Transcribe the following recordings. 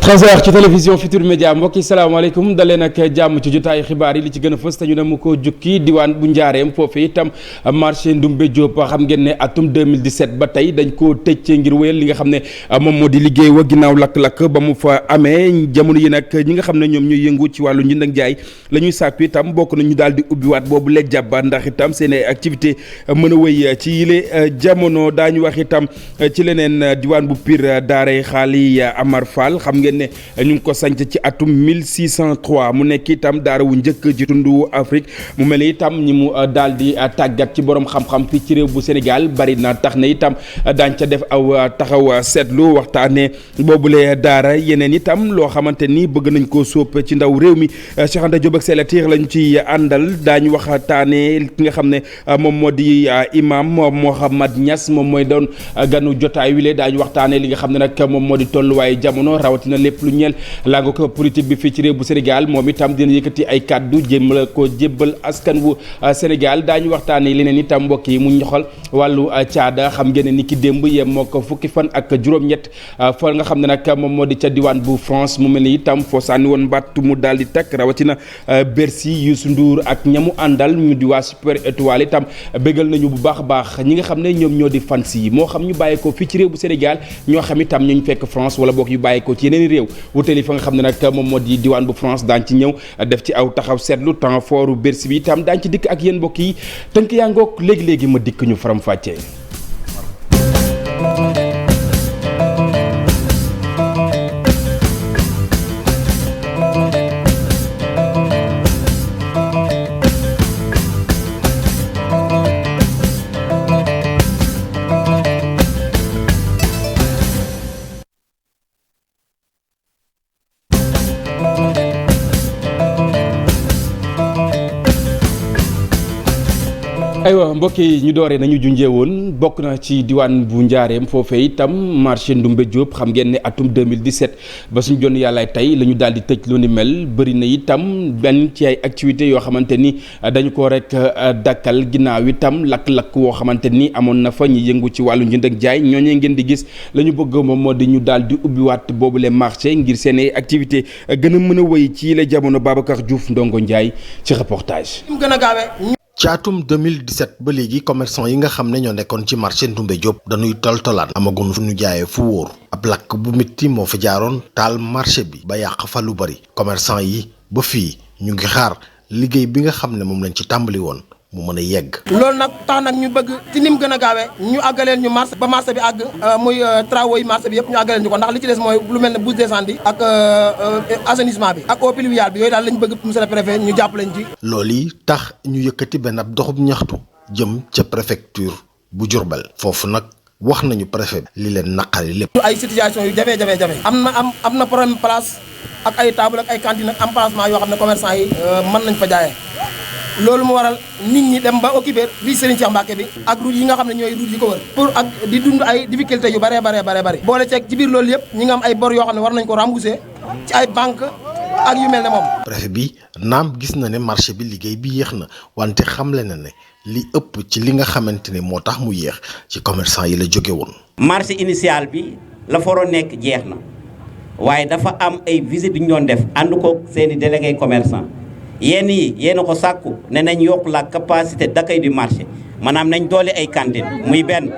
13h ci télévision Futurs Médias mbokk yi salaamaaleykum dalee nag jàmm ci jotaayu xibaar yi li ci gën a fës te ñu ne mu ko jukki diwaan bu njaareem foofu itam marché Ndoumbé Diop xam ngeen ne atum 2017 ba tey dañ koo tëj ngir wéyal li nga xam ne moom moo di liggéey wa ginnaaw lakk-lakk ba mu fa amee jamono yi nag ñi nga xam ne ñoom ñuy yëngu ci wàllu njënd ak jaay la ñuy sàkku itam bokk na ñu daal di ubbiwaat boobu lee jàbba ndax itam seen activité mën a wéy ci yile jamono daañu wax itam ci leneen diwaan bu Pire daaray xaali Amar Fall xam ngeen ne ñu ngi ko sanc ci atum 1603 mu nekk itam daara wu njëkk ci tundu Afrique mu mel ni itam ñi mu daal di tàggat ci borom xam-xam fii ci réew bu Sénégal bari na tax na itam daañ ca def aw taxaw seetlu waxtaane boobule daara yeneen itam loo xamante ni bëgg nañ koo sóob ci ndaw réew mi Cheikh Anta Diop ak Sélatiir lañ ci àndal daañu waxtaane ki nga xam ne moom moo di imam Mouhamad Niass moom mooy doon ganu jotaay wile daañu waxtaane li nga xam ne nag moom moo di tolluwaayu jamono rawatina lépp lu ñeel laa ko politique bi fii ci réew bu Sénégal moom itam dina yëkkati ay kàddu jéem ko jébbal askan wu Sénégal daañu waxtaanee leneen itam mbokk yi mu ñoxal wàllu caada xam ngeen ne ni ki démb yem moo ko fukki fan ak juróom-ñett fa nga xam ne nag moom moo di ca diwaan bu France mu mel ni itam foo sànni woon mbatt mu daal di takk rawatina Bercy Youssou Ndour ak ñamu àndal ñu di waa Super Étoile itam bégal nañu bu baax a baax ñi nga xam ne ñoom ñoo di fans yi moo xam ñu bàyyeekoo fii ci réew bu Sénégal ñoo xam itam ñu fekk France wala boog yu bàyyeekoo ci yeneen réew wutali fa nga xam ne nag moom moo di diwaan bu France daañ ci ñëw def ci aw taxaw seetlu temps fort Bercy bi itam daañ ci dikk ak yéen mbokk yi tënk yaa ngoog léegi-léegi ma dikk ñu faram fàccee. aywa mbokk yi ñu dooree nañu junjee woon bokk na ci diwaan bu njaareem foofee itam marché Ndoumbé Diop xam ngeen ne atum 2017 ba suñu jonn yàllaay tey la ñu daal di tëj lu ni mel bëri na itam benn ci ay activités yoo xamante ni dañu ko rek dakkal ginnaaw itam lakk-lakk woo xamante ni amoon na fa ñi yëngu ci wàllu njënd ak jaay ñooñee ngeen di gis la ñu bëgg moom moo di ñu daal di ubbiwaat boobule marché ngir seen ay activité gën a mën a wéy ci la jamono Babacar Diouf Ndongo Ndiaye ci reportage. ci atum 2017 ba léegi commerçant yi nga xam ne ñoo nekkoon ci marché Ndoumbé Diop dañuy toltolaan amagun fu ñu jaayee fu wóor ab lakk bu métti moo fa jaaroon taal marché bi ba yàq fa lu bari commerçant yi ba fii ñu ngi xaar liggéey bi nga xam ne moom lañ ci tàmbali woon mu mën a yegg. loolu nag tax nag ñu bëgg ci ni mu gën a gaawee ñu àggaleel ñu marché ba marché bi àgg muy travaux yi marché bi yëpp ñu àggaleel ñu ko ndax li ci des mooy lu mel ne bouche d'incendie ak assainissement bi ak eau pluviale bi yooyu daal lañ bëgg monsieur le préfet ñu jàpp lañ ci. loolu yi tax ñu yëkkati benn ab doxub ñaxtu jëm ca préfecture bu Diourbel foofu nag wax nañu préfet li leen naqari lépp. ay situation yu jafe am na problème place ak ay table ak ay cantine ak emplacement yoo xam ne commerçant yi mën nañ fa jaayee. loolu mu waral nit ñi dem ba occupé fii Serigne Cheikh Mbacké bi ak route yi nga xam ne ñooy route yi ko wër pour ak di dund ay difficultés yu bare boole ceeg ci biir loolu yëpp ñi nga am ay bor yoo xam ne war nañ ko rembourser ci ay banque ak yu mel ne moom. préfet bi naam gis na ne marché bi liggéey bi yéex na wante xamle na ne li ëpp ci li nga xamante ne moo tax mu yéex ci commerçant yi la jóge woon. marché initial bi la fa waroon nekk jeex na waaye dafa am ay visite yu ñu doon def ànd ko seeni délégué commerçant yéen a ko sàkku ne nañ yokk la capacité d'accueil du marché maanaam nañ doole ay cantine muy benn.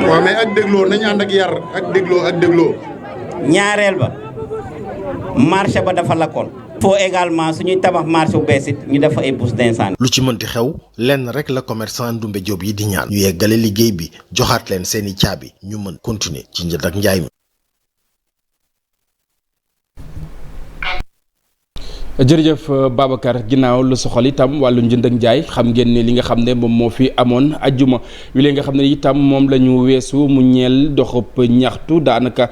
waaw mais ak dégloo nañ ànd ak yar ak dégloo. ñaareel ba marché ba dafa lakkoon. faut également suñuy tabax marché bu bees it ñu def ay bouche d'incendie. lu ci mënti xew lenn rek la commerçant Ndoumbé Diop yi di ñaan. ñu yeggale liggéey bi joxaat leen seeni caabi ñu mën continuer ci njënd ak njaay mi. jërëjëf Babacar ginnaaw lu soxal itam wàllu njënd ak njaay xam ngeen ne li nga xam ne moom moo fi amoon ajjuma wi lee nga xam ne itam moom la ñu weesu mu ñeel doxub ñaxtu daanaka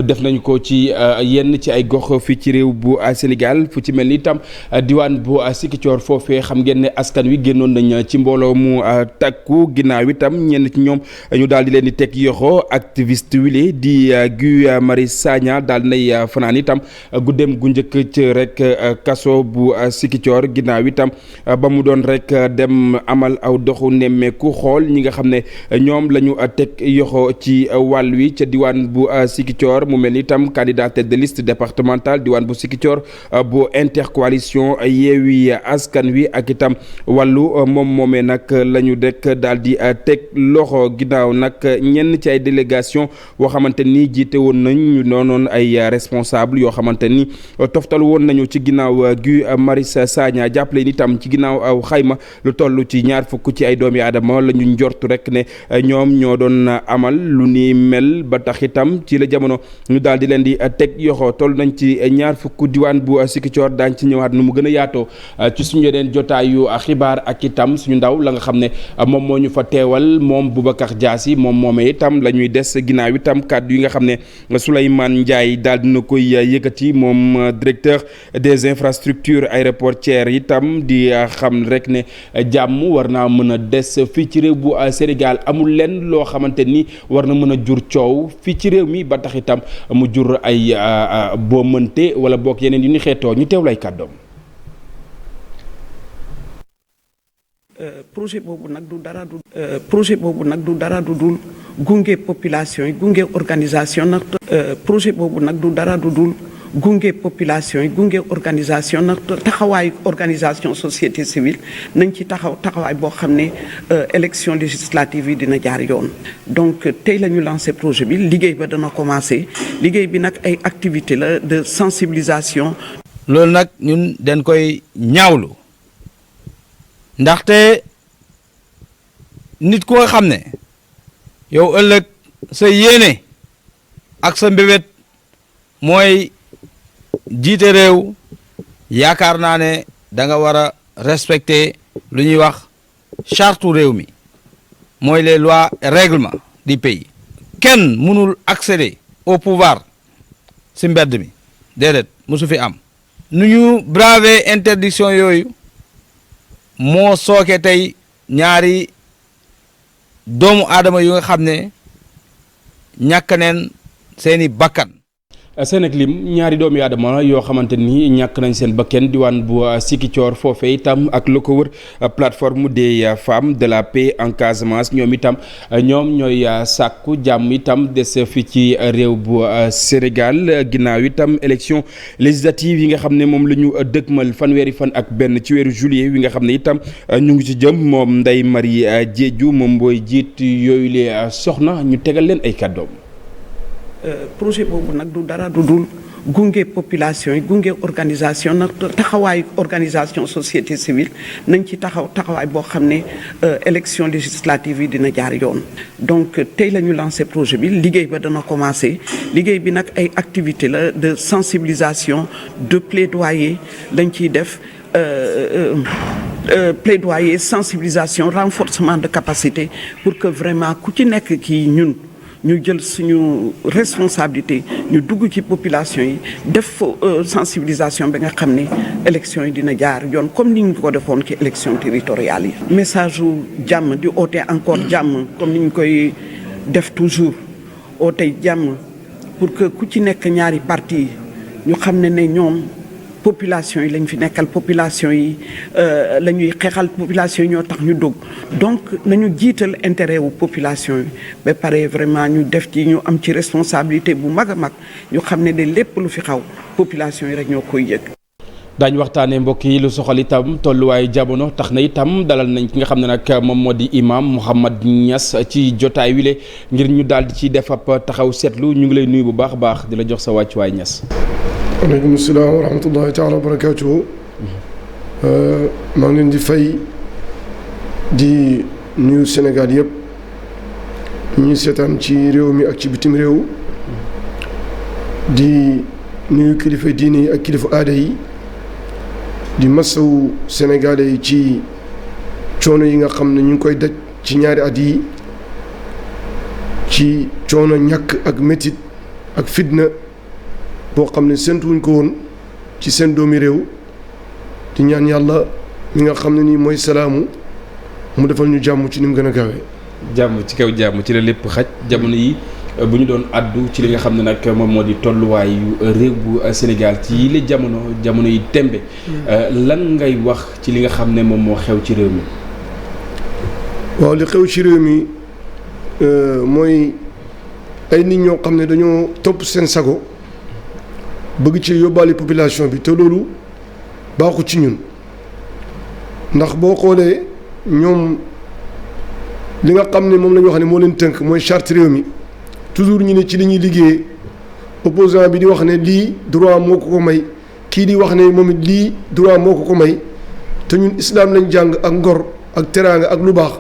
def nañu ko ci yenn ci ay gox fii ci réew bu Sénégal fu ci mel ni itam diwaan bu Sikicoor foofee xam ngeen ne askan wi génnoon nañ ci mbooloo mu takku ginnaaw itam ñenn ci ñoom ñu daal di leen di teg yoxo activiste wile di Guy Marius Sagna daal nay fanaan itam guddeem gu njëkk ci rek kaso bu Sikicoor ginnaaw itam ba mu doon rek dem amal aw doxu nemmeeku xool ñi nga xam ne ñoom la ñu teg yoxo ci wàll wi ca diwaan bu Sikicoor mu mel ni itam candidat tête de liste départementale diwaan bu Sikicoor bu intercoalition Yewwi Askan Wi ak itam wàllu moom moomee nag la ñu dekk daal di teg loxo ginnaaw nag ñenn ci ay délégation woo xamante ni jiite woon nañ ñu doonoon ay responsable yoo xamante ni toftal woon nañu ci ginnaaw Guy Marius Sagna jàppale ni itam ci ginnaaw aw xayma lu toll ci 20 ci ay doomi aadama la ñu njortu rek ne ñoom ñoo doon amal lu ni mel ba tax itam ci la jamono ñu daal di leen di teg yoxo toll nañ ci 20 diwaan bu Sikicoor daañ ci ñëwaat nu mu gën a yaatoo ci suñu yeneen jotaayu xibaar ak itam suñu ndaw la nga xam ne moom moo ñu fa teewal moom Boubacar Diassi moom moomee itam la ñuy des ginnaaw itam kàddu yi nga xam ne Souleymane Ndiaye daal dina koy yëkkati moom directeur des infrastructures aéroportuaires itam di xam rek ne jàmm war naa mën a des fii ci réew bu Sénégal amul lenn loo xamante ni war na mën a jur coow fii ci réew mi ba tax itam mu jur ay boo mënte wala boog yeneen yu ni xeetoo ñu teew lay kàddoom. projet boobu nag du dara du dul gunge population yi gunge organisation nag projet boobu nag du dara du dul gunge population yi gunge organisation nag taxawaayu organisation société civile nañ ci taxawaay boo xam ne élection législative yi dina jaar yoon. donc tey la ñu lancé projet bi liggéey ba dana commencé liggéey bi nag ay activité la de sensibilisation. loolu nag ñun dañ koy ñaawlu. ndaxte nit ku nga xam ne yow ëllëg sa yéene ak sa mbébét mooy jiite réew yaakaar naa ne da nga war a respecter lu ñuy wax charte réew mi mooy les lois et règlements du pays. kenn mënul accéder au pouvoir si mbedd mi déedéet musu fi am. nu ñu braver interdiction yooyu. moo sooke tey ñaari doomu aadama yu nga xam ne ñàkk neen seeni bakkan. Sénégal ñaari doomu aadama yoo xamante ni ñàkk nañ seen bakkan diwaan bu Sikicoor foofee itam ak lu ko wër plateforme des femmes de la paix en Casamance ñoom itam ñoom ñooy sàkku jàmm itam des fi ci réew bu Sénégal ginnaaw itam élection législative yi nga xam ne moom la ñu dëgmal fanweeri fan ak benn ci weeru juillet wi nga xam ne itam ñu ngi ci jëm moom Ndeye Marie Diédhiou moom booy jiit yooyu lee soxna ñu tegal leen ay kàddoom. projet boobu nag du dara du dul gunge population yi gunge organisation nag taxawaayu organisation société civile nañ ci taxawaay boo xam ne élection législative yi dina jaar yoon. donc tey la ñu lancé projet bi liggéey ba dana commencé liggéey bi nag ay activité la de sensibilisation de plaidoyer lañ ciy def. Plaidoyer sensibilisation renforcement de capacité pour que vraiment ku ci nekk kii ñun ñu jël suñu responsabilité ñu dugg ci population yi def sensibilisation ba nga xam ne élection yi dina jaar yoon comme ni ñu ko defoon ci élection territoriale yi. message u jàmm di oote encore jàmm comme ni ñu koy def toujours oote jàmm pour que ku ci nekk ñaari parti ñu xam ne ñoom population yi lañ fi nekkal population yi la ñuy xeexal population yi ñoo tax ñu dugg donc nañu jiital intérêt wu population yi ba pare vraiment ñu def ci ñu am ci responsabilité bu mag a mag ñu xam ne de lépp lu fi xaw population yi rek ñoo koy yëg. daañu waxtaanee mbokk yi lu soxal itam tolluwaayu jamono tax na itam dalal nañ ki nga xam ne nag moom moo di imam Mouhamad Niass ci jotaay wile ngir ñu daal di ci def ab taxaw seetlu ñu ngi lay nuyu bu baax a baax di la jox sa wàccuwaay Niass. waaleykum salaam wa rahmatullahi taala wa barakaatuhu. maa ngi leen di fay di nuyu Sénégal yëpp ñuy seetaan ci réew mi ak ci bitim réew di nuyu kilifa diine yi ak kilifa aada yi di masawu sénégalais yi ci coono yi nga xam ne ñu ngi koy daj ci ñaari at yi ci coono ñàkk ak métit ak fitna boo xam ne séntuwuñ ko woon ci seen doomi réew di ñaan yàlla mi nga xam ne nii mooy salaamu mu defal ñu jàmm ci ni mu gën a gaawee. jàmm ci kaw jàmm ci la lépp xaj jamono yi bu ñu doon addu ci li nga xam ne nag moom moo di tolluwaayu réew bu Sénégal ci yile jamono yi tembe lan ngay wax ci li nga xam ne moom moo xew ci réew mi. waaw li xew ci réew mi mooy ay nit ñoo xam ne dañoo topp seen sago bëgg ci yóbbaale population bi te loolu baaxu ci ñun ndax boo xoolee ñoom li nga xam ne moom la ñu wax ne moo leen tënk mooy charte réew mi toujours ñu ne ci li ñuy liggéeyee opposant bi di wax ne lii droit moo ko may kii di wax ne moom it lii droit moo ko may te ñun islam lañ jàng ak ngor ak teraanga ak lu baax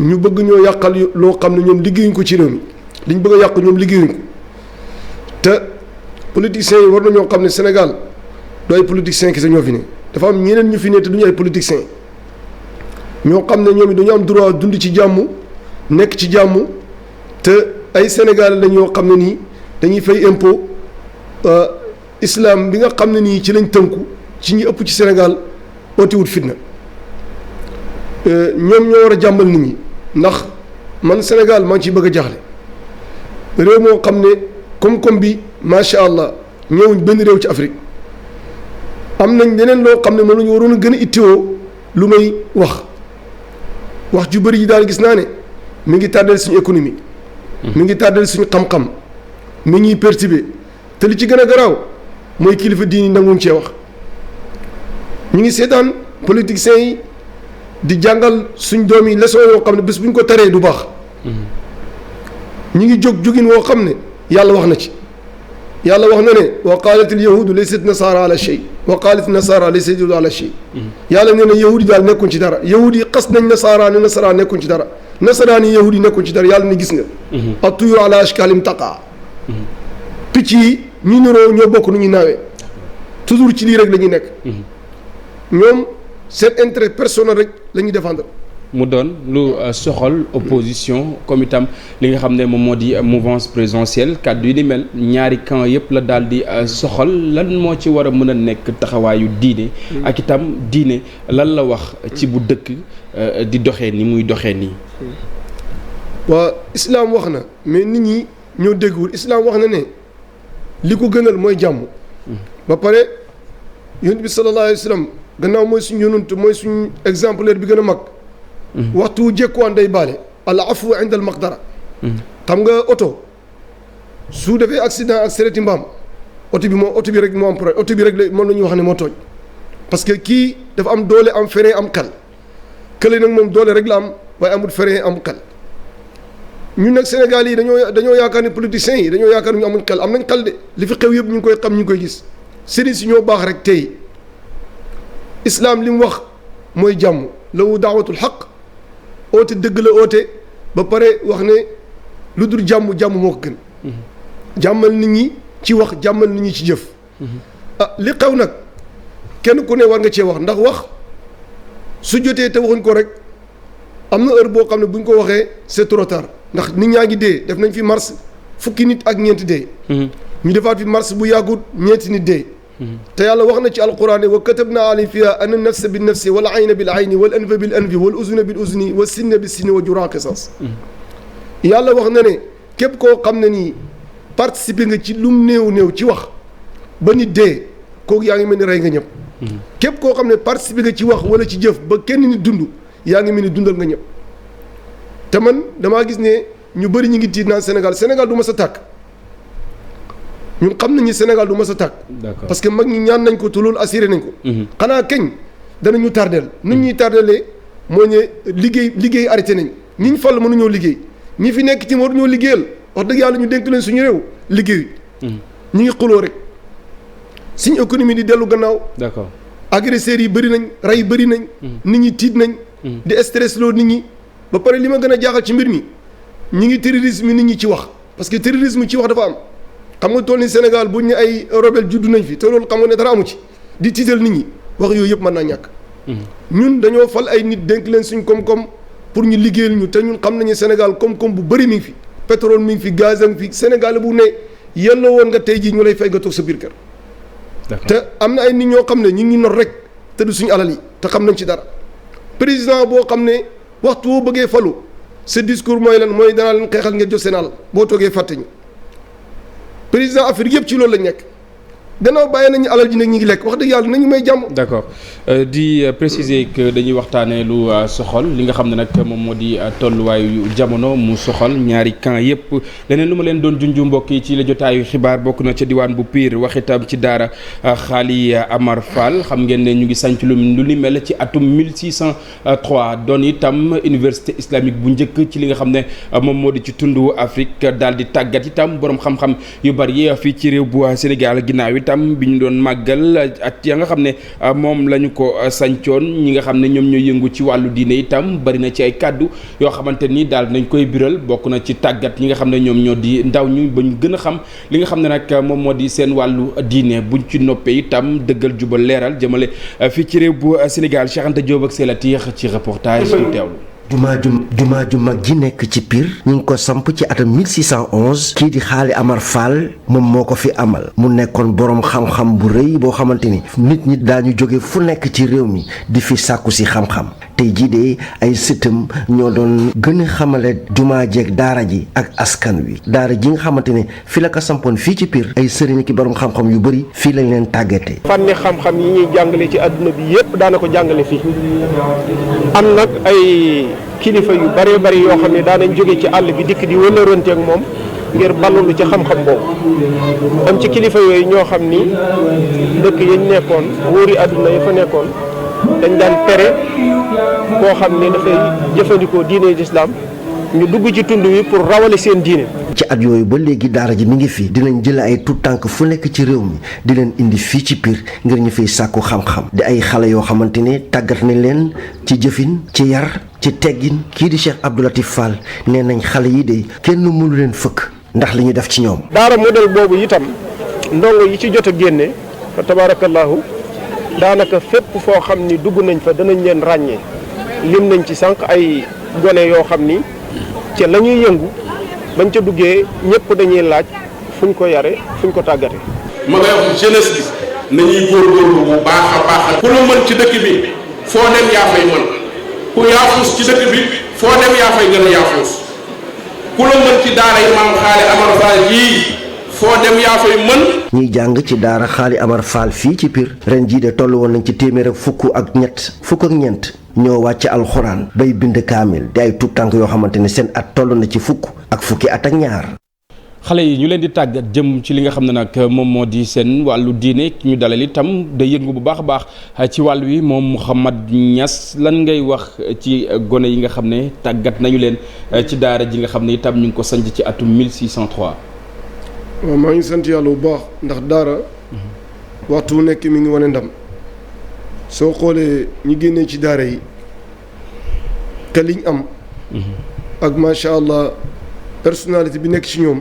ñu bëgg ñoo yàqal loo xam ne ñoom liggéeyuñ ko ci réew mi liñ bëgg a yàq ñoom liggéeyuñ ko te politiciens yi war na ñoo xam ne Sénégal du ay politiciens kese ñoo fi ne dafa am ñeneen ñu fi ne te duñu ay politiciens ñoo xam ne ñoom it dañu am droit dund ci jàmm nekk ci jàmm te ay Sénégalais la ñoo xam ne nii dañuy fay impôt islam bi nga xam ne nii ci lañ tënku ci ñi ëpp ci Sénégal ootiwut fitna ñoom ñoo war a jàmbal nit ñi ndax man Sénégal maa ngi ciy bëgg a jaaxle réew moo xam ne koom-koom bi macha allah ñëwuñ benn réew ci Afrique am nañ leneen loo xam ne moom la ñu waroon a gën a itteewoo lu may wax ju bëri yi daal gis naa ne mi ngi tàddeel suñu économie. mi ngi tàddeel suñu xam-xam mi ngi perturbé te li ci gën a garaaw mooy kilifa diini nanguñ cee wax ñu ngi seetaan politiciens yi di jàngal suñ doom yi leçon yoo xam ne bés bu ñu ko taree du baax. ñu ngi jógin woo xam ne yàlla wax na ci yàlla wax na ne wa qaalat al yahudu laysat nasaara ala shay wa qaalat nasaara laysat ala shay yàlla nee na yahudi daal nekkuñ ci dara yahudi xas nañ nasaara ne nasaara nekkuñ ci dara nasaraan yi yahudi nekkuñ ci dara yàlla ne gis nga at-tuyuru ala ashkaalim taqa picc yi ñu niroo ñoo bokk nu ñuy naawee toujours ci lii rek la ñuy nekk ñoom seen intérêt personnel rek la ñuy défendre mu doon lu soxal opposition comme itam li nga xam ne moom moo di mouvance présidentielle kàddu yi ni mel ñaari camp yëpp la daal di soxal lan moo ci war a mën a nekk taxawaayu diine ak itam diine lan la wax ci bu dëkk di doxee ni muy doxee nii. waa islam wax na mais nit ñi ñoo déggul islam wax na ne li ko gënal mooy jàmm. ba pare yonent bi sallallahu alayhi wa sallam gannaaw mooy suñu yonent mooy suñu exemplaire bi gën a mag. waxtu wu jékkuwaan day baale al afu inda al maqdara xam nga oto su defee accident ak sereti mbaam oto bi rek moo am problème oto bi rek moom la ñuy wax ne moo tooñ parce que kii dafa am doole am frein am xel kële nag moom doole rek la am waaye amul frein am xel ñun nag Sénégal yi dañoo yaakaar ne politiciens yi dañoo yaakaar ne ñu amul xel am nañ xel de li fi xew yëpp ñu ngi koy xam ñu ngi koy gis sëriñ si ñoo baax rek tey islam li mu wax mooy jàmm lawu daawatul xaq oote dëgg la oote ba pare wax ne lu dul jàmm moo ko gën jàmmal nit ñi ci wax jàmmal nit ñi ci jëf li xew nag kenn ku ne war nga cee wax ndax wax su jotee te waxuñ ko rek am na heure boo xam ne buñ ko waxee c'est trop tard ndax nit ñaa ngi dee def nañ fi mars fukki nit ak ñeenti dee ñu defaat fi mars bu yàggut ñeenti nit dee te yàlla wax na ci alquran ne wa katabna alayhim fiha anna nafsa bin nafsi wal ayna bil ayni wal anfa bil anfi wal uzna bil uzni wa sinna bis sinni wa juraa qisas yàlla wax na ne képp koo xam ne nii participer nga ci lum néew ci wax ba nit dee kooku yaa ngi mel ni rey nga ñëpp képp koo xam ne participer nga ci wax wala ci jëf ba kenn nit dund yaa ngi mel ni dundal nga ñëpp te man damaa gis ne ñu bëri ñu ngi tiit naan Sénégal du ma sa tàkk ñun xam nañu Sénégal du mas a tàkk parce que mag ñi ñaan nañ ko te loolu assuré nañ ko xanaa keñ danañu tardeel nit ñuy tardelee mooy ne liggéey arrêté nañ ñi ñu fal mënuñoo liggéey ñi fi nekk ci waruñoo liggéeyal wax dëgg yàlla ñu dénk leen suñu réew liggéey ñi ngi xuloo rek suñu économie di dellu gannaaw d'accord agresseurs yi bëri nañ rey bëri nañ nit ñi tiit nañ di stress loo nit ñi ba pare li ma gën a jaaxal ci mbir mi ñi ngi terrorisme nit ñi ci wax parce que terrorisme ci wax dafa am xam nga toll ni Sénégal buñ ne ay rebelle juddu nañ fi te loolu xam nga ne dara amu ci di tiital nit ñi wax yooyu yëpp mën naa ñàkk ñun dañoo fal ay nit dénk leen suñ koom-koom pour ñu liggéeyal ñu te ñun xam nañu Sénégal koom-koom bu bëri mi ngi fi pétrole mi ngi fi gaz a ngi fi Sénégal bu ne yelloo woon nga tey jii ñu lay fay nga toog sa biir kër te am na ay nit ñoo xam ne ñu ngi nor rek te du suñu alal yi te xam nañ ci dara président boo xam ne waxtu woo bëggee falu sa discours mooy lan mooy danaa leen xeexal ngeen jot seen àll boo toogee fàtte ñu président Afrique yëpp ci loolu lañ nekk gannaaw bàyyi nañu alal ji nag ñu ngi lekk wax dëgg yàlla nañu may jàmm. d'accord di préciser que dañuy waxtaanee lu soxal li nga xam ne nag moom moo di tolluwaayu jamono mu soxal ñaari camp yëpp leneen lu ma leen doon junju mbokk yi ci la jotaayu xibaar bokk na ca diwaan bu Pire wax itam ci daara Xaali Amar Fall xam ngeen ne ñu ngi sanc lu ni mel ci atum 1603 doon itam université islamique bu njëkk ci li nga xam ne moom moo di ci tundu Afrique daal di tàggat itam borom xam-xam yu bari fii ci réew bu Sénégal ginnaaw tam bi ñu doon màggal at ya nga xam ne moom la ñu ko sancoon ñi nga xam ne ñoom ñooy yëngu ci wàllu diine itam bari na ci ay kàddu yoo xamante ni daal nañ koy biral bokk na ci tàggat ñi nga xam ne ñoom ñoo di ndaw ñu ba ñu gën a xam li nga xam ne nag moom moo di seen wàllu diine buñ ci noppee itam dëggal jubal leeral jëmale fii ci réew bu Sénégal Cheikh Anta Diop ak Selatiir ci reportage yu teewlu. jumaa ju mag ji nekk ci Pire ñu ngi ko samp ci atam 1611 kii di Xaali Amar Fall moom moo ko fi amal mu nekkoon boroom xam-xam bu rëy boo xamante ni nit ñi daañu jóge fu nekk ci réew mi di fi sàkku si xam-xam tey jii de ay sëtam ñoo doon gën a xamale jumaa jeeg daara ji ak askan wi daara ji nga xamante ne fi la ko sampoon fii ci Pire ay sëriñ ki boroom xam-xam yu bëri fii lañ leen tàggatee. fànni xam-xam yi ñuy jàngale ci àdduna bi yépp daana ko jàngale fii am nag ay kilifa yu bëree bëri yoo xam ne daanañ jóge ci àll bi dikk di wëlërante ak moom ngir ballulu ci xam-xam boobu am ci kilifa yooyu ñoo xam ni dëkk yañ nekkoon wóori àdduna ya fa nekkoon dañ daan tere koo xam ne dafay jëfandikoo diine lislaam ñu dugg ci tund wi pour rawale seen diine. ci at yooyu ba léegi daara ji mi ngi fi dinañ jël ay tout tànk fu nekk ci réew mi di leen indi fii ci Pire ngir ñu fiy sàkku xam-xam di ay xale yoo xamante ne tàggat nañ leen ci jëfin ci yar ci teggin kii di Cheikh Abdou Latif Fall nee nañ xale yi de kenn mënu leen fëkk ndax li ñu def ci ñoom. daara modèle boobu itam ndongo yi ci jot a génne fa tabaarakallaahu daanaka fépp foo xam ni dugg nañ fa danañ leen ràññee lim nañ ci sànq ay gone yoo xam ni ca la ñuy yëngu bañ ca duggee ñëpp dañuy laaj fuñ ko yare fuñ ko tàggate. ma ngay wax jeunesse bi nañuy góorgóorlu bu baax a baax. ku la mën ci dëkk bi foo dem yaa fay mën ku yaafuus ci dëkk bi foo dem yaa fay gën a yaafuus ku la mën ci daara yi maam Xaali Amar Fall yii foo dem yaa fay mën. ñiy jàng ci daara Xaali Amar Fall fii ci Pire ren jii de toll woon nañ ci téeméer ak fukk ak ñeent ñoo wàcc alxuraan bay bind kaamil di ay tuut tànk yoo xamante ne seen at toll na ci fukk ak fukki at ak ñaar. xale yi ñu leen di tàggat jëm ci li nga xam ne nag moom moo di seen wàllu diine ñu dalal itam day yëngu bu baax a baax ci wàll wi moom Mouhamad Niass lan ngay wax ci gone yi nga xam ne tàggat nañu leen ci daara ji nga xam ne itam ñu ngi ko sanc ci atum 1603. waaw maa ngi sant yàlla bu baax ndax daara waxtu wu nekk mi ngi wane ndam soo xoolee ñi génnee ci daara yi te liñ am ak macha allah personnalité bi nekk ci ñoom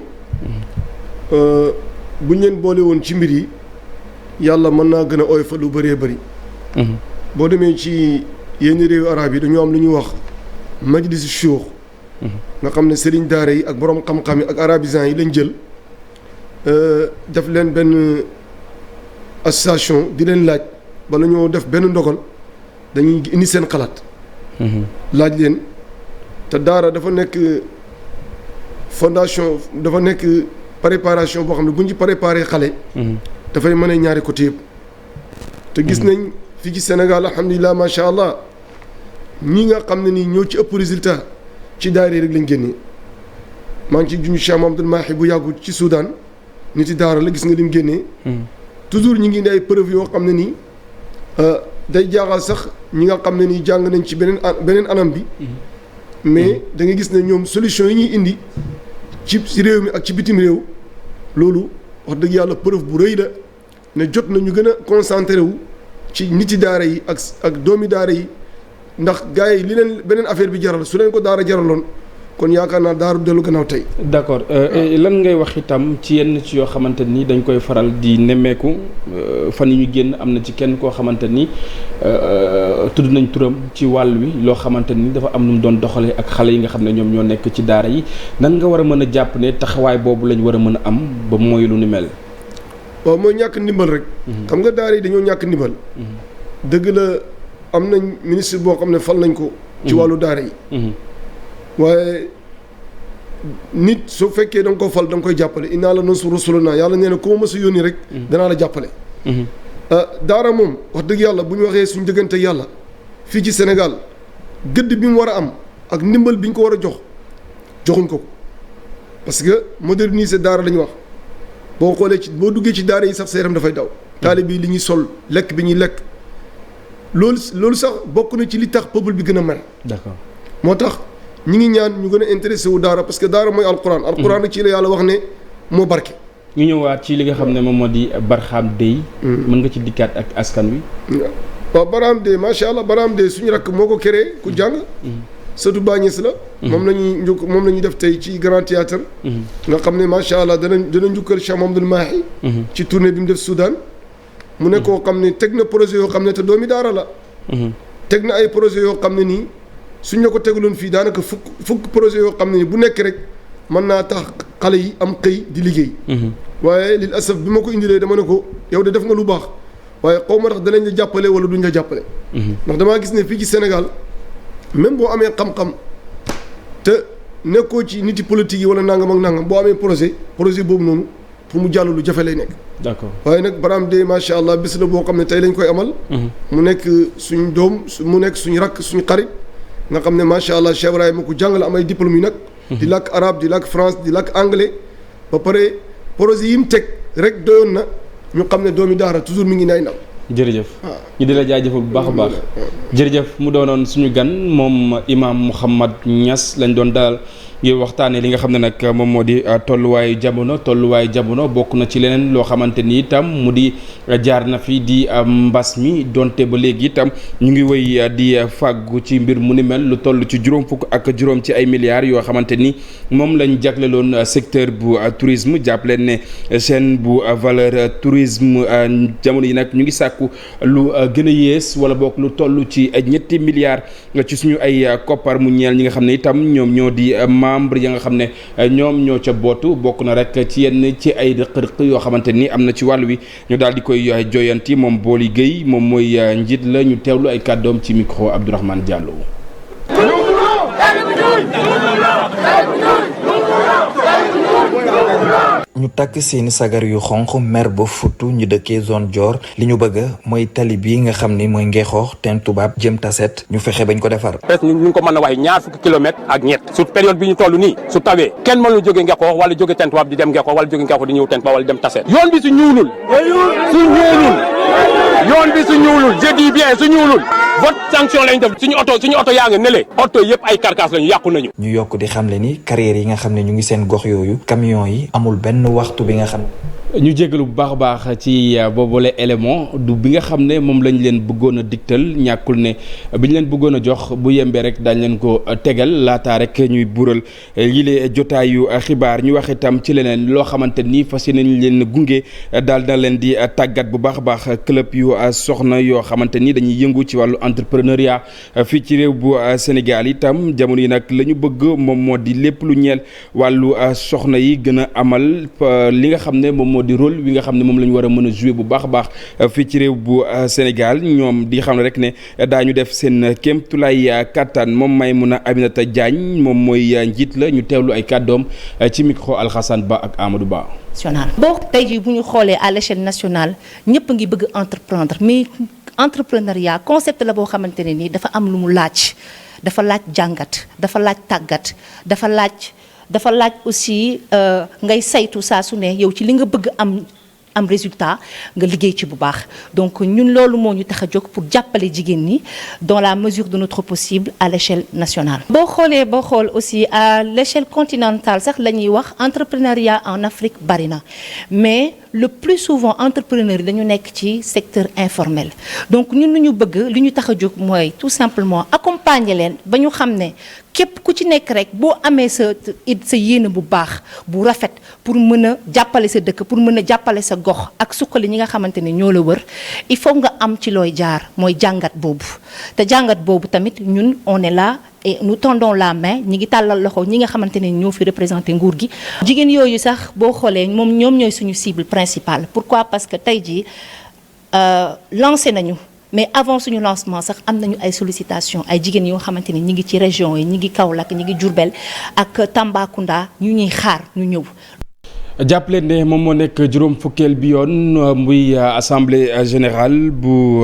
buñ leen boole woon ci mbir yi yàlla mën naa gën a oy fa lu bëree bëri boo demee ci yenn réewu arab yi dañoo am lu ñuy wax majlis shuyukh nga xam ne sëriñ daara yi ak borom xam-xam yi ak arabisants yi lañ jël def leen benn association di leen laaj bala ñoo def benn ndogal dañuy indi seen xalaat laaj leen te daara dafa nekk fondation dafa nekk préparation boo xam ne bu ñu ci préparé xale dafay mën a ñaari côté yëpp te gis nañ fii ci Sénégal alhamdulilah macha allah ñi nga xam ne nii ñoo ci ëpp résultat ci daara yi rek lañ génnee maa ngi ci junj Cheikh Mahamadul Mahi bu yàggu ci Soudan nit yi daara la gis nga lim génnee toujours ñi ngi indi ay preuve yoo xam ne nii day jaaxal sax ñi nga xam ne nii jàng nañ ci beneen anam bi mais da nga gis ne ñoom solution yi ñuy indi ci réew mi ak ci bitim réew loolu wax dëgg yàlla preuve bu rëy la ne jot na ñu gën a concentré wu ci nit yi daara yi ak doomi daara yi ndax gars yi li leen beneen affaire bi jaral su leen ko daara jaraloon kon yaakaar naa daaru dellu gannaaw tey. d'accord lan ngay wax itam ci yenn ci yoo xamante ni dañ koy faral di nemmeeku fan yi ñu génn am na ci kenn koo xamante ni tudd nañ turam ci wàll wi loo xamante ni dafa am nu mu doon doxalee ak xale yi nga xam ne ñoom ñoo nekk ci daara yi nan nga war a mën a jàpp ne taxawaay boobu lañ war a mën a am ba mooy lu ni mel. waaw mooy ñàkk ndimbal rek. xam nga daara yi dañoo ñàkk ndimbal. dëgg la am nañ ministre boo xam ne fal nañ ko. ci wàllu daara yi. waaye nit su fekkee da nga ko fal da nga koy jàppale innaa lanansuru rusulanaa yàlla nee na ku ma mës a yónni rek danaa la jàppale daara moom wax dëgg yàlla bu ñu waxee suñ diggante yàlla fii ci Sénégal gëdd bi mu war a am ak ndimbal bi ñu ko war a joxuñ ko parce que moderniser daara la ñu wax boo xoolee ci boo duggee ci daara yi sax sa yaram dafay daw taalib yi li ñuy sol lekk bi ñuy lekk loolu sax bokk na ci li tax peuple bi gën a mer d'accord moo tax ñi ngi ñaan ñu gën a intéressé wu daara parce que daara mooy alquran rek ci la yàlla wax ne moo barke ñu ñëwaat ci li nga xam ne moom moo di Barham Dey mën nga ci dikkaat ak askan wi waaw Barham Dey macha allah Barham Dey suñu rakk moo ko créé ku jàng sëtu Bañes la moom la ñuy def tey ci Grand Théâtre nga xam ne macha allah dana njukkal Cheikh Mamadou Mahi ci tournée bi mu def Soudan mu ne koo xam ne teg na projet yoo xam ne te doomi daara la teg na ay projet yoo xam ne nii suñ la ko tegaloon fii daanaka fukk projet yoo xam ne nii bu nekk rek mën naa tax xale yi am xëy di liggéey waaye lil asaf bi ma ko indilee dama ne ko yow de def nga lu baax waaye xaw ma tax danañ la jàppale wala duñ la jàppale ndax damaa gis ne fii ci Sénégal même boo amee xam-xam te nekkoo ci niti politique yi wala nangam ak nangam boo amee projet boobu noonu pour mu jàll lu jafe lay nekk. d'accord waaye nag Barham Dey macha allah bis la boo xam ne tey lañ koy amal. mu nekk suñ doom mu nekk suñu rakk suñu xarit nga xam ne macha allah Cheikh Ibrahima ko jàngale am ay diplôme yi nag. di làkk arabe di làkk France di làkk anglais ba pare projet yi mu teg rek doyoon na ñu xam ne doomi daara toujours mi ngi nay ndaw. jërëjëf ñu di la jaajëfal bu baax a baax jërëjëf mu doonoon suñu gan moom Imam Mouhamad Niass lañ doon dalal ngir waxtaanee li nga xam ne nag moom moo di tolluwaayu jamono bokk na ci leneen loo xamante ni itam mu di jaar na fi di mbas mi donte ba léegi itam ñu ngi wéy di fàggu ci mbir mu ni mel lu toll ci juróom ci ay milliards yoo xamante ni moom lañ jagleloon secteur bu tourisme jàpp leen ne chaîne bu valeur tourisme jamono yi nag ñu ngi sàkku lu gën a yées wala bokk lu toll ci 7 milliards ci suñu ay koppar mu ñeel ñi nga xam ne itam ñoom ñoo di membre ya nga xam ne ñoom ñoo ca bootu bokk na rek ci yenn ci ay rëq-rëq yoo xamante ni am na ci wàll wi ñu daal di koy joyanti moom Booli Gueye moom mooy njiit la ñu teewlu ay kàddoom ci micro Abdourahmane Diallo. ñu takk seeni sagar yu xonq mer ba futtu ñu dëkkee zone Dior li ñu bëgg mooy tali bii nga xam ni mooy Ngexoox Teen Tubaab jëm Taset ñu fexe bañ ko defar. presque ñu ngi ko mën a wax ñaar fukki kilomètres ak ñett su période bi ñu toll nii su tawee kenn mënul jóge Ngexoox wala jóge Teen Tubaab di dem Ngexoox wala jóge Ngexoox di ñëw Teen Tubaab wala dem Taset. yoon bi su ñuulul je dis bien su ñuulul votre sanction lañ def suñu oto yaa ngi nele oto yëpp ay carcasse lañu yàqu nañu. ñu yokk di xamle ni carrière yi nga xam ne ñu ngi seen gox yooyu camion yi amul benn waxtu bi nga xam. ñu jégalu bu baax a baax ci boobule élément du bi nga xam ne moom lañ leen bëggoon a digtal ñàkkul ne bi ñu leen bëggoon a jox bu yembee rek dañ leen ko tegal laataa rek ñuy bural yile jotaayu xibaar ñu wax itam ci leneen loo xamante ni fas yéene leen gunge daal da leen di tàggat bu baax a baax club yu soxna yoo xamante ni dañuy yëngu ci wàllu entrepreneuriat fii ci réew bu Sénégal itam jamono yi nag la ñu bëgg moom moo di lépp lu ñeel wàllu soxna yi gën a amal li nga xam ne moom moo di rôle wi nga xam ne moom la ñu war a mën a jouer bu baax a baax fii ci réew bu Sénégal ñoom di xam ne rek ne daañu def seen kéemtulaay kattan moom Maimouna Aminata Diagne moom mooy njiit la ñu teewlu ay kàddoom ci micro Alhassane Ba ak Amadou Ba. boo tey jii bu ñu xoolee à l'échelle nationale ñëpp ngi bëgg entreprendre mais entrepreneuriat concept la boo xamante ne nii dafa am lu mu laaj dafa laaj jàngat dafa laaj tàggat dafa laaj aussi ngay saytu saa su ne yow ci li nga bëgg am résultat nga liggéey ci bu baax donc ñun loolu moo ñu tax a jóg pour jàppale jigéen ñi dans la mesure de notre possible à l'échelle nationale. boo xool aussi à l'échelle continentale sax la ñuy wax entrepreneuriat en Afrique bari na mais le plus souvent entrepreneurs yi dañu nekk ci secteur informel donc ñun lu ñu bëgg li ñu tax a jóg mooy tout simplement accompagner leen ba ñu xam ne képp ku ci nekk rek boo amee sa yéene bu baax bu rafet pour mën a jàppale sa dëkk pour mën a jàppale sa gox ak suqali ñi nga xamante ne ñoo la wër il faut nga am ci looy jaar mooy jàngat boobu te jàngat boobu tamit ñun on est là et nous tendons la main ñi ngi tàllal loxo ñi nga xamante ne ñoo fi représenté nguur gi jigéen yooyu sax boo xoolee ñoom ñooy suñu cible principale pourquoi parce que tey jii lancé nañu mais avant suñu lancement sax am nañu ay sollicitation ay jigéen yoo xamante ni ñi ngi ci région yi ñi ngi Kaolack ñi ngi Diourbel ak Tambacounda ñu ñuy xaar ñu ñëw. jàppale ne moom moo nekk juróom fukkeel bi yoon muy assemblée générale bu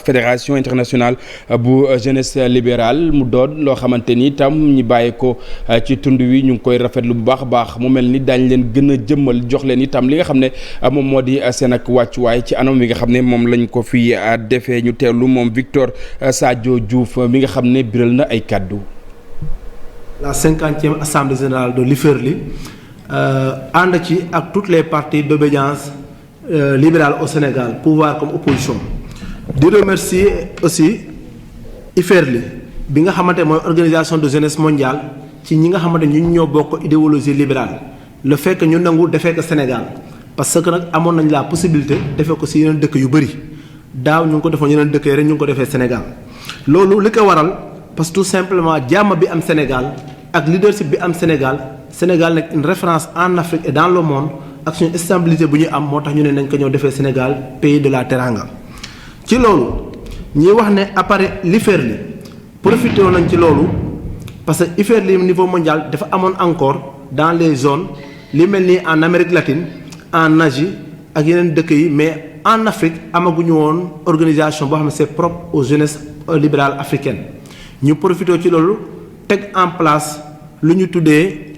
fédération internationale bu jeunesse libérale mu doon loo xamante ni itam ñi bàyyi ko ci tund wi ñu ngi koy rafetlu bu baax a baax mu mel ni daañ leen gën a jëmmal jox leen itam li nga xam ne moom moo di seen ak wàccuwaay ci anam wi nga xam ne moom lañ ko fi defee ñu teewlu moom Victor Sadio Diouf mi nga xam ne biral na ay kàddu. La 50e assemblée générale de l'IFERLI ànd ci ak toutes les partis d'obédience libérale au Sénégal pouvoir comme opposition di remercier aussi IFERLI bi nga xamante mooy organisation de jeunesse mondiale ci ñi nga xamante ñu ñoo bokk idéologie libérale le fait que ñu nangu defee ko Sénégal parce que nag amoon nañ la possibilité defee ko ci yeneen dëkk yu bëri daaw ñu ngi ko defoon yeneen dëkk yi rek ñu ngi ko defee Sénégal loolu li ko waral parce que tout simplement jàmm bi am Sénégal ak leadership bi am Sénégal nekk une référence en Afrique et dans le monde ak suñu stabilité bu ñu am moo tax ñu ne nañ ko ñëw defee Sénégal pays de la teranga ci loolu ñuy wax ne appareil l'IFERLI profité nañ ci loolu parce que IFERLI niveau mondial dafa amoon encore dans les zones li mel ni en Amérique latine en Asie ak yeneen dëkk yi mais en Afrique amaguñu woon organisation boo xam ne c'est propre aux jeunesses libérales africaines ñu profité ci loolu teg en place lu ñu tuddee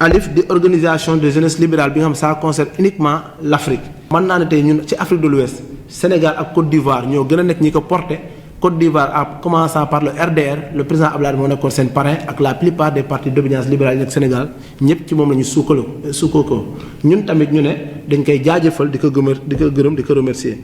ALIF di organisation de jeunesse libérale bi nga xam ça concerne uniquement l'Afrique mën naa ne tey ñun ci Afrique de l'Ouest Sénégal ak Côte d'Ivoire ñoo gën a nekk ñi ko porté Côte d'Ivoire en commençant par le RDR le président Abdoulaye moo nekkoon seen parrain ak la plupart des partis d'obédience libérale yi nekk Sénégal ñëpp ci moom la ñu sukkoo ñun tamit ñu ne dañ koy jaajëfal di ko gërëm di ko remercier.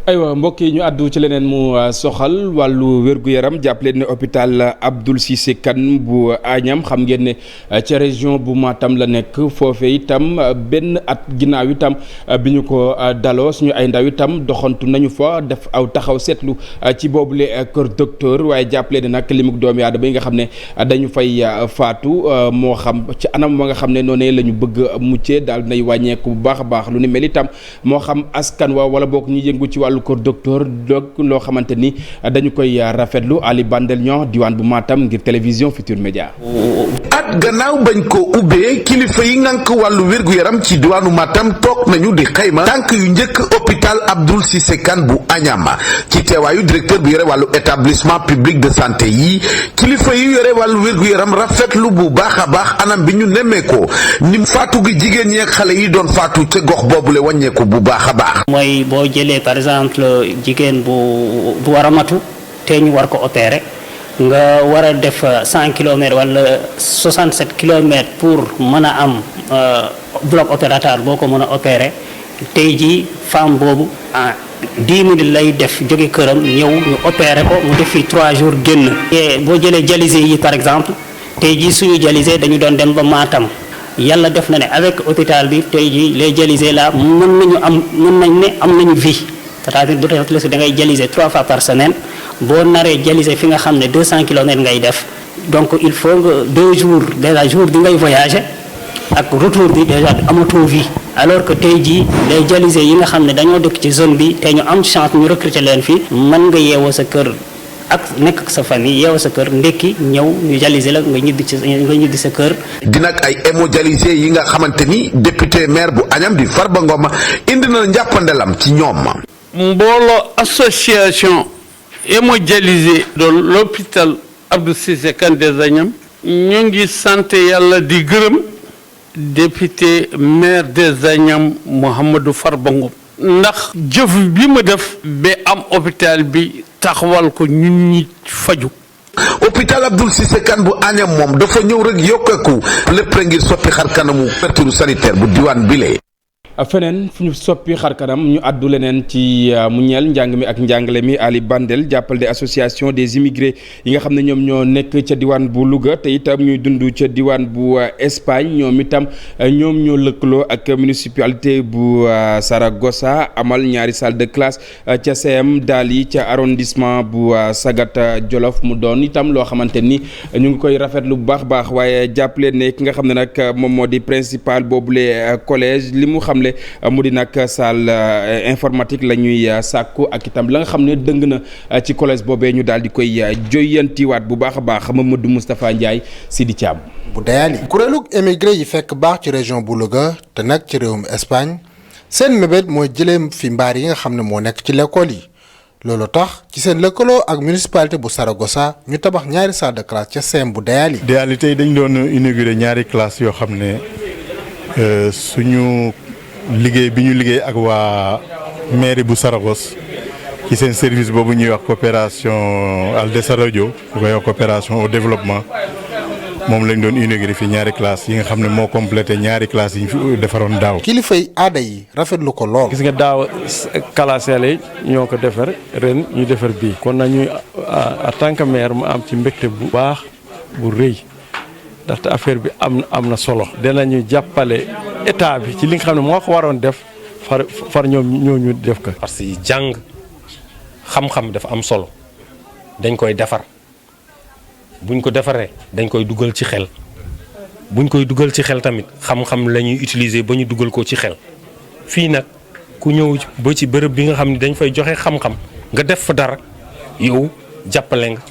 aywa mbokk yi ñu àddu ci leneen mu soxal wàllu wér-gu-yaram jàppale ne hôpital Abdoul Cissé Kane bu Agnam xam ngeen ne ca région bu Matam la nekk foofee itam benn at ginnaaw itam bi ñu ko daloo suñu ay ndaw itam doxantu nañu fa def aw taxaw seetlu ci boobule kër docteur waaye jàppale ne nag limuk doomi aadama yi nga xam ne dañu fay faatu moo xam ci anam wa nga xam ne noonu la ñu bëgg muccee daal nay wàññeeku bu baax a baax lu ni mel itam moo xam askan wa wala boog ñu yëngu ci wàllu kër docteur donc loo xamante ni dañu koy rafetlu Ali Bandel ñoo diwaan bu Matam ngir télévision Futur Média. at gannaaw bañ ko ubbee kilifa yi ngànk wàllu wér-gu-yaram ci diwaanu Matam toog nañu di xayma tànk yu njëkk hôpital Abdoul Cissé Kane bu Agnam ci teewaayu directeur bi yore wàllu établissement public de santé yi kilifa yi yore wàllu wér-gu-yaram rafetlu bu baax a baax anam bi ñu nemmeekoo ni faatu gi jigéen ñi ak xale yi doon faatu ca gox boobule wàññeeku bu baax a baax. mooy boo jëlee par exemple jigéen bu war a matu te ñu war ko opérer nga war a def 100 kilomètres wala 67 kilomètres pour mën a am bloc opératoire boo ko mën a opérer tey jii femme boobu 10 minutes lay def jóge këram ñëw ñu opérer ko mu def fi 3 jours génn. boo jëlee dialysé yi par exemple tey jii suñu dialysé dañu doon dem ba Matam yàlla def na ne avec hôpital bi tey jii les dialysés là mën nañ ne am nañu vie. c'est-à-dire bu dee da ngay dialyser 3 fois par semaine boo naree dialyser fi nga xam ne 200 kilomètres ngay def donc il faut nga 2 jours déjà jour bi ngay voyager ak retour bi déjà amatoo vie. alors que tey jii les dialysés yi nga xam ne dañoo dëkk ci zone bi te ñu am chance ñu recruter leen fii mën nga yeewoo sa kër ak nekk ak sa famille yeewoo sa kër ndekki ñëw ñu dialyser la nga ñibbi sa kër. dina ak ay hémodialysés yi nga xamante ni député maire bu Agnam di Farba Ngom indi na njàppandalam ci ñoom. mbooloo association hémodialysée de l'hôpital Abdou Cissé Kane des Agnam ñu ngi sant yàlla di gërëm député maire des Agnam Mouhamadou Farba Ngom ndax jëf bi ma def ba am hôpital bi taxawal ko ñun ñi faju hôpital Abdoul Cissé Kane bu Agnam moom dafa ñëw rek yokkeeku lépp ngir soppi xar kanamu couverture sanitaire bu diwaan bile. feneen fu ñu soppi xar kanam ñu àddu leneen ci mu ñeel njàng mi ak njàngale mi Ali Bandel jàppal de association des immigrés yi nga xam ne ñoom ñoo nekk ca diwaan bu Louga te itam ñuy dund ca diwaan bu Espagne ñoom itam ñoom ñoo lëkkaloo ak municipalité bu Saragossa amal ñaari salle de classe ca CM Dali ca arrondissement bu Sagata Jolof mu doon itam loo xamante ni ñu ngi koy rafetlu bu baax waaye jàppale ne ki nga xam ne nag moom moo di principal boobule collège li mu xam xamle mu di nag salle informatique la ñuy sàkku ak itam la nga xam ne dëng na ci collège boobee ñu daal di koy joyantiwaat bu baax a baax Mamadou Moustapha Ndiaye Sidi Thiam. bu Dayali kuréelu émigré yi fekk baax ci région bu Louga te nag ci réewum Espagne seen mébét mooy jëlee fi mbaar yi nga xam ne moo nekk ci l'école yi loolu tax ci seen lëkkaloo ak municipalité bu Saragossa ñu tabax ñaari salle de classe ca CEM bu Dayali. Dayali tey dañ doon inauguré ñaari classe yoo xam ne suñu liggéey bi ñu liggéey ak waa mairie bu Saragosse ci seen service boobu ñuy wax coopération al desarrollo bu koy wax coopération au développement moom lañ doon inauguré fi ñaari classe yi nga xam ne moo complété ñaari classe yi ñu fi defaroon daaw. kilifay aada yi rafetlu ko lool. gis nga daaw classe ñoo ko defar ren ñu defar bii. kon nañuy en tant que maire mu am ci mbégte bu baax bu rëy ndaxte affaire bi am na solo. danañu jàppale état bi ci li nga xam ne moo ko waroon def far ñoom ñu def ko. parce que jàng xam-xam dafa am solo dañ koy defar. buñ ko defaree dañ koy dugal ci xel buñ koy dugal ci xel tamit xam-xam la ñuy utiliser ba ñu dugal ko ci xel fii nag ku ñëw ba ci bërëb bi nga xam ne dañ fay joxe xam-xam nga def fa dara yow jàppale nga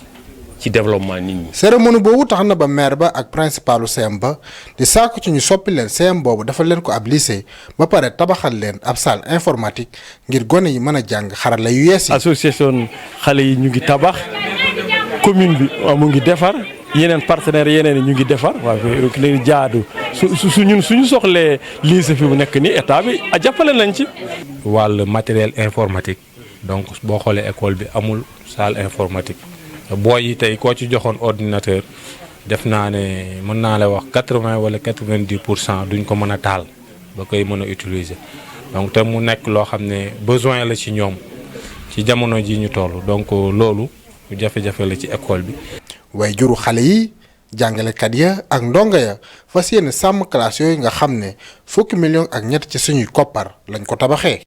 ci développement nit ñi. cérémonie boobu tax na ba maire ba ak principalu CEM ba di sàkku ci ñu soppi leen CEM boobu dafa leen ko ab lycée ba pare tabaxal leen ab salle informatique ngir gone yi mën a jàng xarala yu yees yi. association xale yi ñu ngi tabax. commune bi mu ngi defar yeneen partenaires yeneen ñu ngi defar waaw léegi jaadu suñu soxlee lycée fi mu nekk nii état bi a jàppale nañ ci. wàllu matériel informatique donc boo xoolee école bi amul salle informatique booy yi tey koo ci joxoon ordinateur def naa ne mën naa la wax 80 wala 90% duñ ko mën a taal ba koy mën a utiliser donc te mu nekk loo xam ne besoin la ci ñoom ci jamono ji ñu toll donc loolu. jafe-jafe la ci école bi. waaye juru xale yi jàngalekat ya ak ndongo ya fas yéene sàmm classe yooyu nga xam ne fukki millions ak ñett ci suñuy koppar lañ ko tabaxee.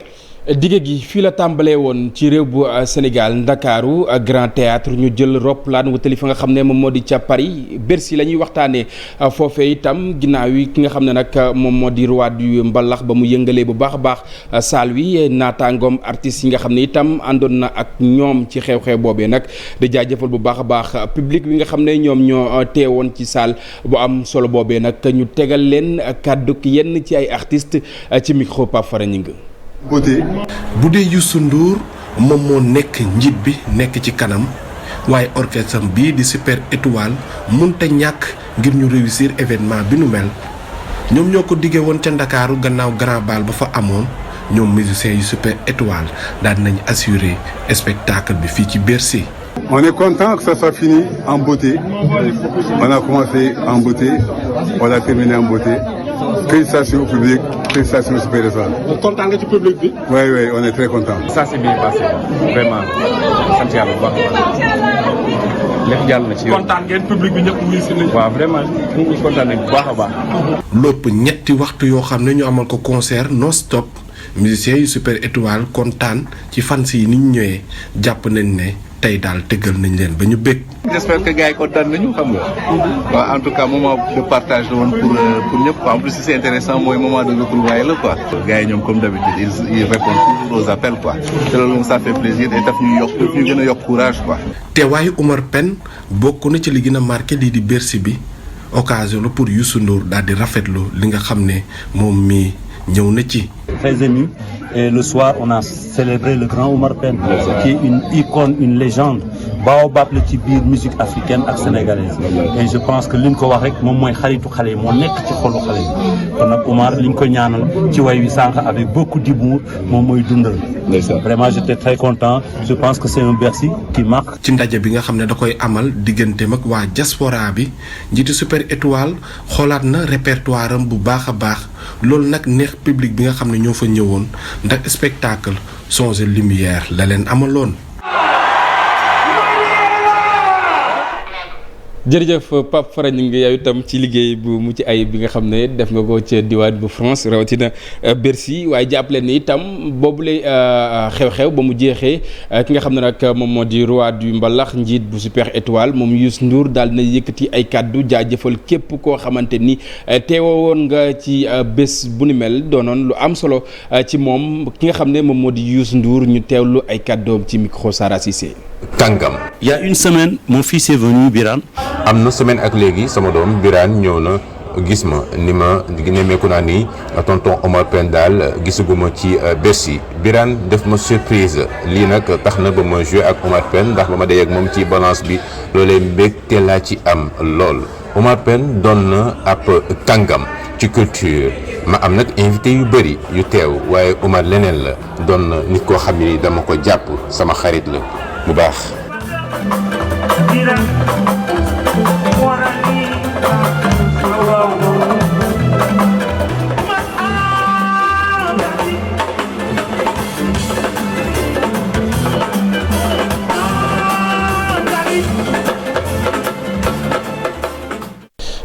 dige gi fii la tàmbalee woon ci réew bu Sénégal Ndakaaru Grand Théâtre ñu jël roplaan wutali fa nga xam ne moom moo di ca Paris Bercy la ñuy waxtaanee foofee itam ginnaaw yi ki nga xam ne nag moom moo di roi du mbalax ba mu yëngalee bu baax a baax saal wi naataangoom artistes yi nga xam ne itam àndoon na ak ñoom ci xew-xew boobee nag di jaajëfal bu baax a baax public bi nga xam ne ñoom ñoo teewoon ci saal bu am solo boobee nag ñu tegal leen kàddu yenn ci ay artistes ci micro Pape Fara Ñing bu dee Youssou Ndour moom moo nekk njiit bi nekk ci kanam waaye orchestre bii di Super Étoile mënta ñàkk ngir ñu réussir événement bi nu mel ñoom ñoo ko diggee woon ca Ndakaaru gannaaw grand bal ba fa amoon ñoom musiciens yu Super Étoile daan nañ assurer spectacle bi fii ci Bercy. On est content que ça soit fini en beauté. On a commencé en beauté, on a terminé en beauté. Félicitations au public, félicitations au Super Étoile. Content nga ci public bi. Oui, on est très content. Ça s'est bien passé vraiment sant yàlla bu baax a baax lépp jàll na ci yoon. kontaan ngeen public bi ñëpp wuyu si nañu. waaw vraiment ñu kontaan nañu bu baax a baax. lépp ñetti waxtu yoo xam ne ñu amal ko concert non stop musiciens yu Super Étoile kontaan ci fans yi ni ñu ñëwee jàpp nañ ne tey daal tëggal nañ leen ba ñu bëgg. j'espère que gars yi kontaan nañu xam nga. waaw en tout cas moment de partage la woon pour ñëpp quoi en plus c'est intéressant mooy moment de retrouvailles la quoi. gars yi ñoom comme d'habitude ils répondent toujours aux appels quoi. te loolu moom ça fait plaisir et daf ñu gën a yokk courage quoi. teewaayu Omar Pène bokk na ci li gën a marqué lii di Bercy bi occasion la pour Youssou Ndour daal di rafetlu li nga xam ne moom mii ñëw na ci. Très ému. Et le soir, on a célébré le grand Omar Pène, qui est une icône, une légende. Baobab la ci biir musique africaine ak sénégalaise. Et je pense que li ñu ko wax rek moom mooy xaritu xale yi moo nekk ci xolu xale yi. kon nag Omar li ñu ko ñaanal ci way wi sànq avec beaucoup d'humour moom mooy dundal. Vraiment j'étais très content. Je pense que c'est un Bercy qui marque. ci ndaje bi nga xam ne da koy amal digganteem ak waa diaspora bi njiitu Super Étoile xoolaat na répertoire am bu baax a baax loolu nag neex public bi nga xam ne ñoo fa ñëwoon ndax spectacle son et lumière la leen amaloon. jërëjëf Pape Fara ñu ngi yow itam ci liggéey bu mucc ayib bi nga xam ne def nga ko ca diwaan bu France rawatina Bercy waaye jàppale ni itam boobu lay xew-xew ba mu jeexee ki nga xam ne nag moom moo di roi du mbalax njiit bu Super Étoile moom Youssou Ndour daal na yëkkati ay kàddu jaajëfal képp koo xamante ni teewoon nga ci bés bu ni mel doonoon lu am solo ci moom ki nga xam ne moom moo di Youssou Ndour ñu teewlu ay kàddoom ci micro Sara Cissé. Kàngam. Il y a une semaine mon fils est venu Birane. am na semaine ak léegi sama doom Birane ñëw na gis ma ni ma nemmeeku naa ni tonton Omar Pène daal gisaguma ci Bercy Birane def ma surprise lii nag tax na ba ma joué ak Omar Pène ndax ba ma dee ak moom ci balance bi loolee mbégte laa ci am lool Omar Pène doon na ab kàngam ci culture ma am nag invité yu bëri yu teew waaye Omar leneen la doon na nit koo xam ni dama ko jàpp sama xarit la bu baax.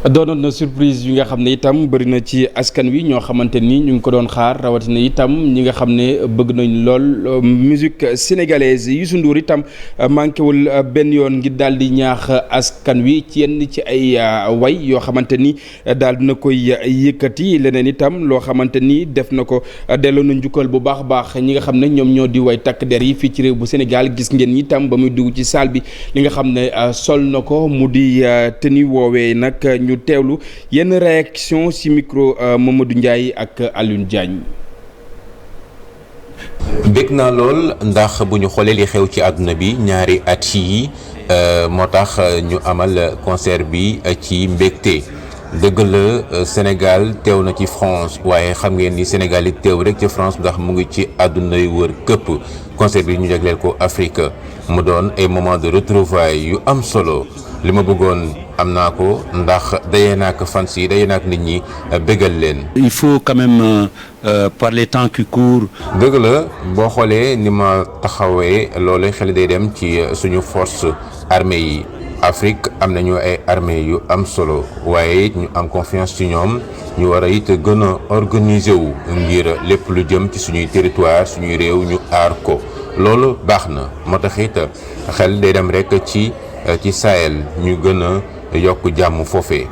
doonoon na surprise yi nga xam ne itam bëri na ci askan wi ñoo xamante ni ñu ngi ko doon xaar rawatina itam ñi nga xam ne bëgg nañ lool musique sénégalaise Youssou Ndour itam manqué wul benn yoon ngir daal di ñaax askan wi ci yenn ci ay way yoo xamante ni daal dina koy yëkkati leneen itam loo xamante ni def na ko delloo na njukkal bu baax a baax ñi nga xam ne ñoom ñoo di way takk der yi fii ci réew bu Sénégal gis ngeen itam ba muy dugg ci salle bi li nga xam ne sol na ko mu di tenue woowee nag ñu teewlu yenn réaction ci micro Mamadou Ndiaye ak Alioune Diagne. bég naa lool ndax bu ñu xoolee li xew ci àdduna bi ñaari at yi moo tax ñu amal concert bi ci mbégte dëgg la Sénégal teew na ci France waaye xam ngeen ni Sénégal yi teew rek ci France ndax mu ngi ci àdduna yu wër këpp concert bi ñu jagleel ko Afrique mu doon ay moment de retrouvailles yu am solo li ma bëggoon am naa ko ndax dayee naa ko fans yi dayee naa ko nit ñi bégal leen. Il faut quand même par les temps qui courent. dëgg la boo xoolee ni ma taxawee loolu xel day dem ci suñu force armée yi Afrique am nañu ay armée yu am solo waaye it ñu am confiance ci ñoom ñu war a it gën a organiser wu ngir lépp lu jëm ci suñuy territoire suñuy réew ñu aar ko loolu baax na moo tax it xel day dem rek ci Sahel ñu gën a yokk jàmm foofee.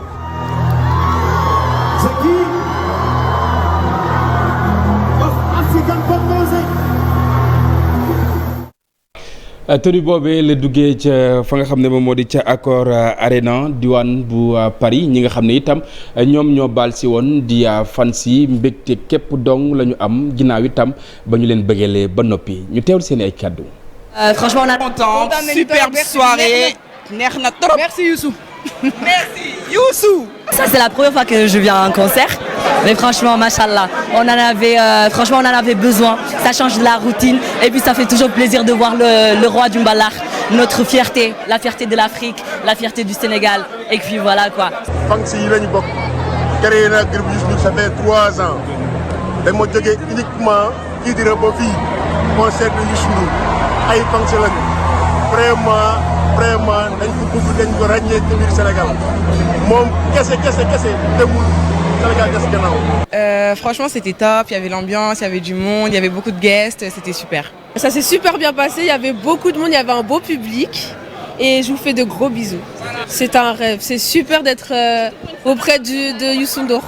tenue boobee la duggee ca fa nga xam ne moom moo di ca Accor Arena diwaan bu Paris ñi nga xam ne itam ñoom ñoo baal si woon di fans yi mbégte képp dong la ñu am ginnaaw itam ba ñu leen bëggeelee ba noppi ñu teewlu seen ay kàddu. Franchement on est content, superbe soirée. Merci Youssou. Merci Youssou. Ça c'est la première fois que je viens à un concert, mais franchement machallah, on en avait besoin. Ça change de la routine et puis ça fait toujours plaisir de voir le roi du mbalax, notre fierté, la fierté de l'Afrique, la fierté du Sénégal et puis voilà quoi. Fans yi lañu bokk créé na groupe Youssou Ndour ça fait 3 ans. Dama jógee uniquement kii di ba fii concert de Youssou Ndour ay fans lañu vraiment dañ ko bëgg dañ ko ràññee ci biir Sénégal moom kese demul Sénégal kese gannaaw. Franchement c'était top, il y avait l'ambiance, il y avait du monde, il y avait beaucoup de guests, c'était super. Ça s'est super bien passé, il y avait beaucoup de monde, il y avait un beau public et je vous fais de gros bisous. C'est un rêve, c'est super d'être auprès de Youssou Ndour.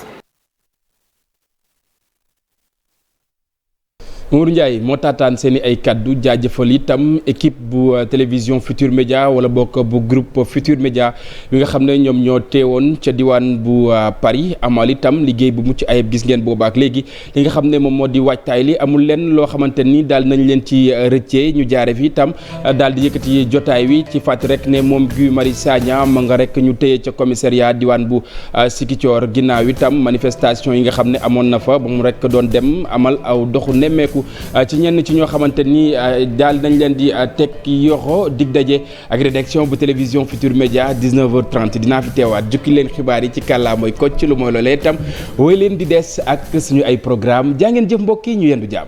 Mourou Ndiaye moo taataan seen i ay kaddu jaajëfal itam équipe bu télévision Futur Média wala bokk bu groupe Futur Média bi nga xam ne ñoom ñoo teewoon ca diwaan bu Paris amal itam liggéey bu mucc ayib gis ngeen boobaak léegi li nga xam ne moom moo di waajtaay li amul lenn loo xamante ni daal nañ leen ci rëccee ñu jaare fi itam daal di yëkkati jotaay wi ci fàttali rek ne moom Guy Marius Sagna ma nga rek ñu téye ca commissariat diwaan bu Ziguinchor ginnaaw itam manifestation yi nga xam ne amoon na fa ba mu rek doon dem amal aw doxu nemmeeku ci ñenn ci ñoo xamante ni daal nañ leen di teg yoxo dig daje ak rédaction bu télévision Futur Média 19h30 dinaa fi teewaat jukki leen xibaar yi ci kàllaa mooy Kocc lu mooy loolee itam woy leen di des ak suñu ay programme jaa ngeen jëf mbokk yi ñu yendu jàmm